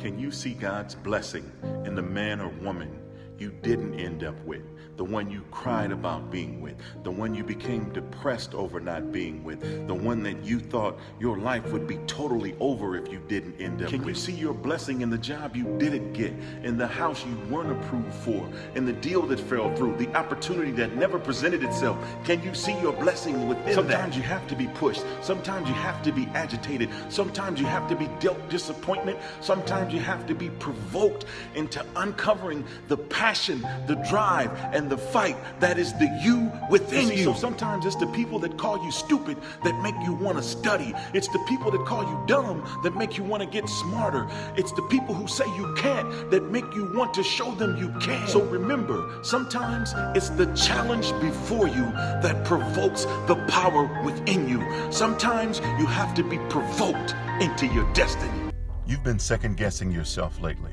Can you see God's blessing in the man or woman you didn't end up with? The one you cried about being with, the one you became depressed over not being with, the one that you thought your life would be totally over if you didn't end up with. Can you see your blessing in the job you didn't get, in the house you weren't approved for, in the deal that fell through, the opportunity that never presented itself? Can you see your blessing within that? Sometimes you have to be pushed. Sometimes you have to be agitated. Sometimes you have to be dealt disappointment. Sometimes you have to be provoked into uncovering the passion, the drive, and the fight that is the you within you. So sometimes it's the people that call you stupid that make you want to study. It's the people that call you dumb that make you want to get smarter. It's the people who say you can't that make you want to show them you can. So remember, sometimes it's the challenge before you that provokes the power within you. Sometimes you have to be provoked into your destiny. You've been second guessing yourself lately,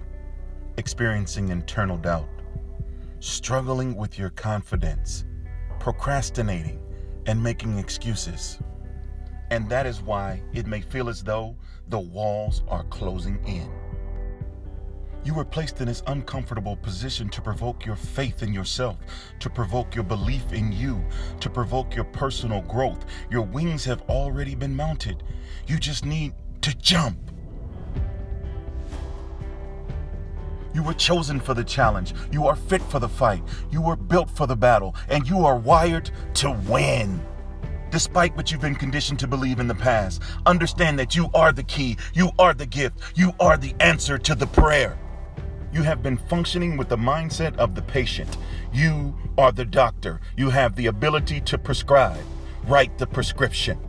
experiencing internal doubt, struggling with your confidence, procrastinating, and making excuses. And that is why it may feel as though the walls are closing in. You were placed in this uncomfortable position to provoke your faith in yourself, to provoke your belief in you, to provoke your personal growth. Your wings have already been mounted. You just need to jump. You were chosen for the challenge. You are fit for the fight. You were built for the battle, and you are wired to win. Despite what you've been conditioned to believe in the past, understand that you are the key. You are the gift. You are the answer to the prayer. You have been functioning with the mindset of the patient. You are the doctor. You have the ability to prescribe. Write the prescription.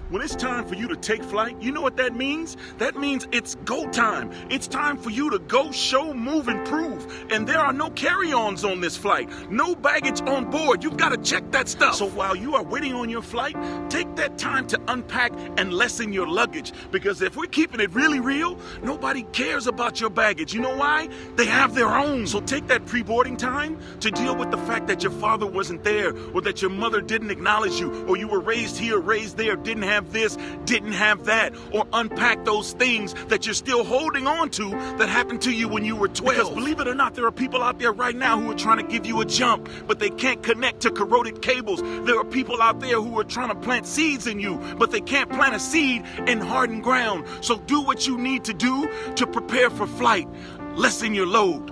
When it's time for you to take flight, you know what that means? That means it's go time. It's time for you to go, show, move, and prove. And there are no carry-ons on this flight. No baggage on board. You've got to check that stuff. So while you are waiting on your flight, take that time to unpack and lessen your luggage. Because if we're keeping it really real, nobody cares about your baggage. You know why? They have their own. So take that pre-boarding time to deal with the fact that your father wasn't there, or that your mother didn't acknowledge you, or you were raised here, raised there, didn't have this, didn't have that, or unpack those things that you're still holding on to that happened to you when you were 12. Because believe it or not, there are people out there right now who are trying to give you a jump, but they can't connect to corroded cables. There are people out there who are trying to plant seeds in you, but they can't plant a seed in hardened ground. So do what you need to do to prepare for flight. Lessen your load.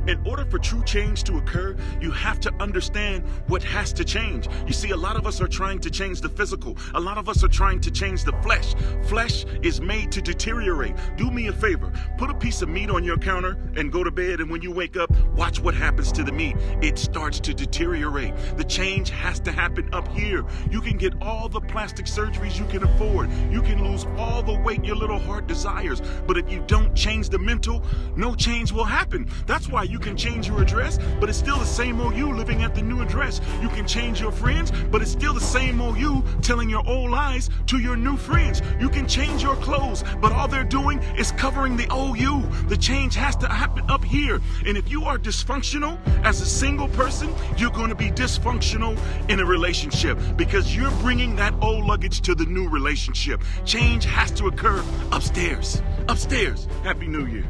In order for true change to occur, you have to understand what has to change. You see, a lot of us are trying to change the physical. A lot of us are trying to change the flesh. Flesh is made to deteriorate. Do me a favor. Put a piece of meat on your counter and go to bed, and when you wake up, watch what happens to the meat. It starts to deteriorate. The change has to happen up here. You can get all the plastic surgeries you can afford. You can lose all the weight your little heart desires. But if you don't change the mental, no change will happen. That's why you can change your address, but it's still the same old you living at the new address. You can change your friends, but it's still the same old you telling your old lies to your new friends. You can change your clothes, but all they're doing is covering the old you. The change has to happen up here. And if you are dysfunctional as a single person, you're going to be dysfunctional in a relationship, because you're bringing that old luggage to the new relationship. Change has to occur upstairs. Upstairs. Happy New Year.